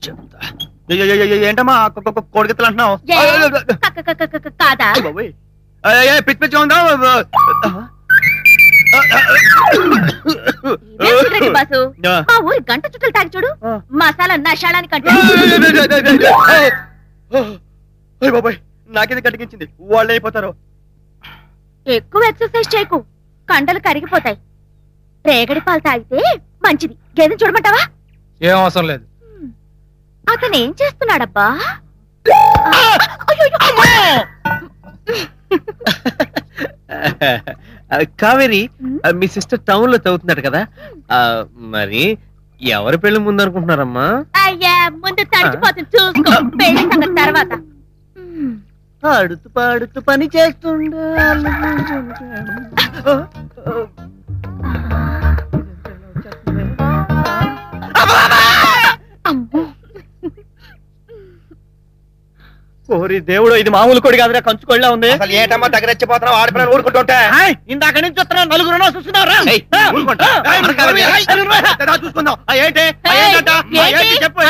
చెప్తా. ఏంటమ్మా కోడిగిత్తలు అంటున్నావు? కాదా పిచ్చి పిచ్చిగా ఉందా? బాసు మా ఊరి గంట చుట్టలు తాగి చూడు, మసాలా నషాళానికి అంటే. బాబాయ్ నాకేది కటికించింది, వాళ్ళు అయిపోతారు. ఎక్కువ ఎక్సర్సైజ్ చేయకు, కండలు కరిగిపోతాయి. రేగడి పాలు తాగితే మంచిది. గేదెని చూడమంటావా? ఏం అవసరం లేదు. అతను ఏం చేస్తున్నాడబ్బా? కావేరి, మీ సిస్టర్ టౌన్ లో చదువుతున్నట్టు కదా, మరి ఎవరి పెళ్లి ముందు అనుకుంటున్నారమ్మా? అయ్యా ముందు తడిచిపోతుంది చూసుకో, పెళ్లి సంగతి తర్వాత. ఆడుతూ పాడుతూ పని చేస్తుండే ఓరి దేవుడు, ఇది మామూలు కొడి కాదురా, కంచుకోళ్ళ ఉంది. ఏటమ్మా దగ్గరెచ్చిపోతున్నావు? ఆడపిల్లలు ఊరుకుంటుంటే ఇందాక నుంచి చూస్తున్నా, నలుగురు చూస్తున్నారా? చూసుకుందాం. ఏంటి చెప్పు.